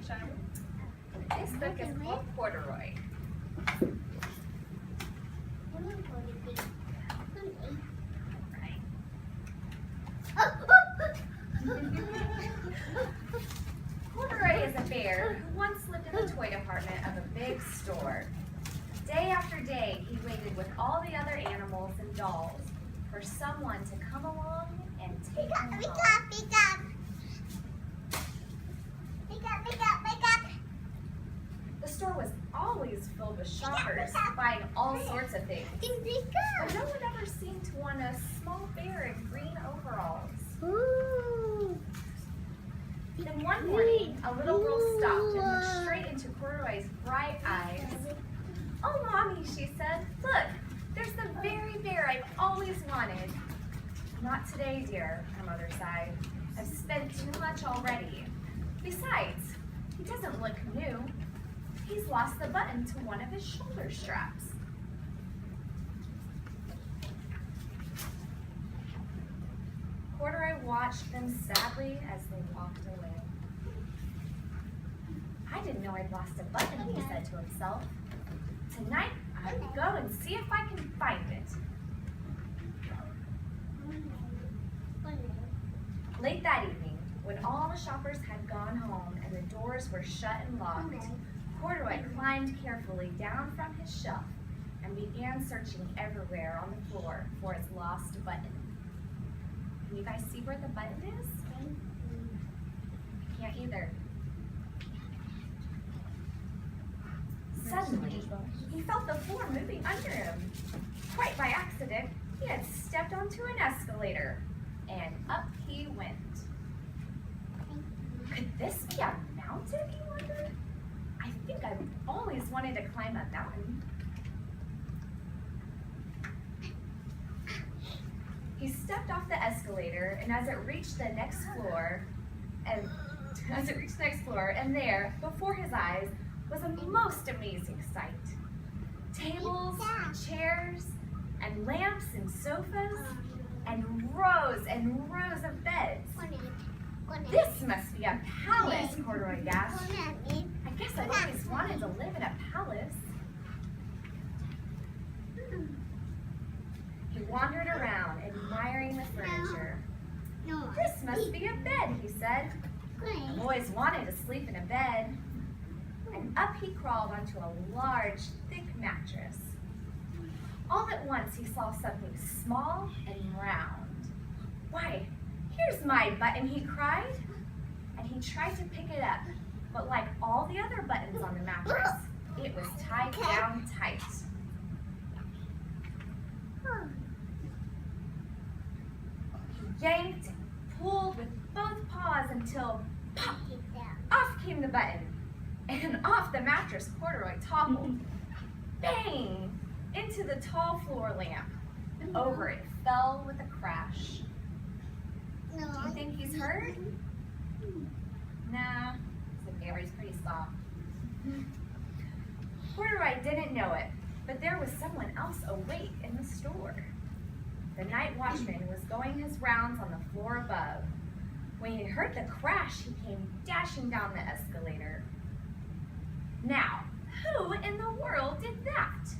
sunshine. This book is called Corduroy. Corduroy is a bear who once lived in the toy department of a big store. Day after day, he waited with all the other animals and dolls for someone to come along and take him home. The store was always filled with shoppers buying all sorts of things. But no one ever seemed to want a small bear in green overalls. Then one morning, a little girl stopped and looked straight into Corduroy's bright eyes. "Oh, Mommy," she said, "look, there's the very bear I've always wanted." "Not today, dear," her mother sighed. "I've spent too much already. Besides, he doesn't look new. He's lost the button to one of his shoulder straps." Corduroy watched them sadly as they walked away. "I didn't know I'd lost a button," he said to himself. "Tonight, I'll go and see if I can find it." Late that evening, when all the shoppers had gone home and the doors were shut and locked, Corduroy climbed carefully down from his shelf and began searching everywhere on the floor for his lost button. Can you guys see where the button is? I can't either. Suddenly, he felt the floor moving under him. Quite by accident, he had stepped onto an escalator, and up he went. Could this be a mountain, he wondered? I think I've always wanted to climb a mountain. He stepped off the escalator, and as it reached the next floor, and there, before his eyes, was a most amazing sight. Tables and chairs, and lamps and sofas, and rows of beds. "This must be a palace," Corduroy gasped. "I guess I've always wanted to live in a palace." He wandered around, admiring the furniture. "This must be a bed," he said. "I've always wanted to sleep in a bed." And up he crawled onto a large, thick mattress. All at once he saw something small and round. "Why, here's my button," he cried. And he tried to pick it up, but like all the other buttons on the mattress, it was tied down tight. He yanked and pulled with both paws until pop, off came the button. And off the mattress Corduroy toppled, bang, into the tall floor lamp. Over it fell with a crash. Do you think he's hurt? Nah, said Gary's pretty soft. Corduroy didn't know it, but there was someone else awake in the store. The night watchman was going his rounds on the floor above. When he heard the crash, he came dashing down the escalator. "Now, who in the world did that?"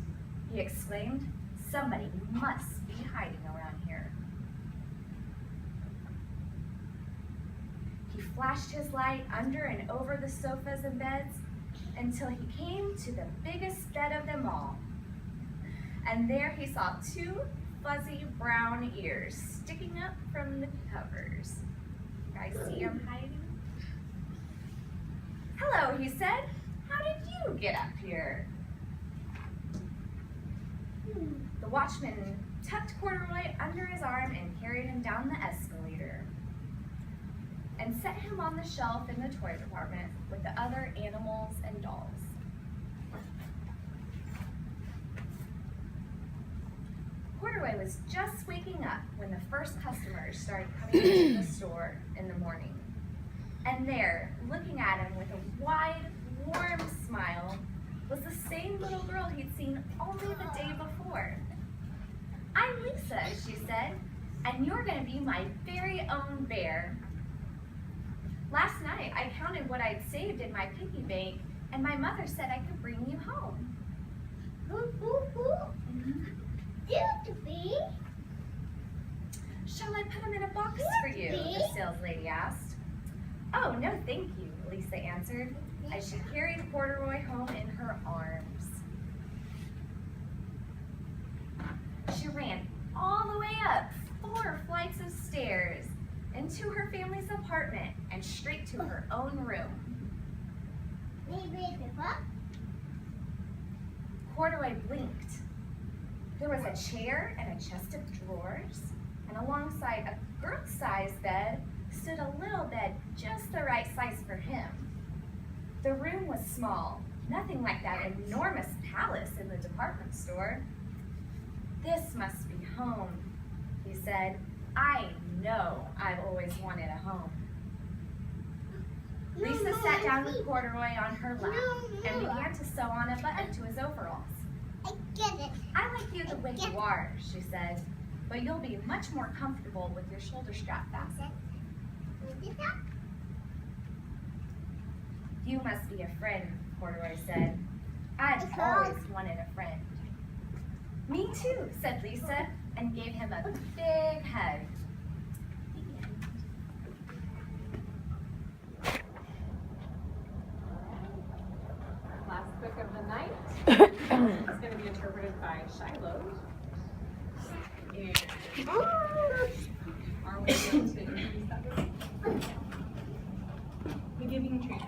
he exclaimed. "Somebody must be hiding around here." He flashed his light under and over the sofas and beds until he came to the biggest bed of them all. And there he saw two fuzzy brown ears sticking up from the covers. You guys see him hiding? "Hello," he said. "How did you get up here?" The watchman tucked Corduroy under his arm and carried him down the escalator and set him on the shelf in the toy department with the other animals and dolls. Corduroy was just waking up when the first customers started coming into the store in the morning. And there, looking at him with a wide, warm smile, was the same little girl he'd seen only the day before. "I'm Lisa," she said, "and you're going to be my very own bear. Last night I counted counted what I'd saved in my piggy bank, and my mother said I could bring you home. Shall I put them in a box for you? The sales lady asked. Oh, no, thank you, Lisa answered, as she carried Corduroy home in her arms. She ran all the way up 4 flights of stairs into her family's apartment and straight to her own room. Corduroy blinked. There was a chair and a chest of drawers, and alongside a girl-sized bed stood a little bed just the right size for him. The room was small, nothing like that enormous palace in the department store. This must be home, he said. I know I've always wanted a home. Lisa sat down with Corduroy on her lap and began to sew on a button to his overalls. I get it. I like you the way you are, she said, but you'll be much more comfortable with your shoulder strap fastened. You must be a friend, Corduroy said. I've always wanted a friend. Me too, said Lisa, and gave him a big hug. Last book of the night is going to be interpreted by Shiloh. And are we going to introduce that book? The Giving Tree.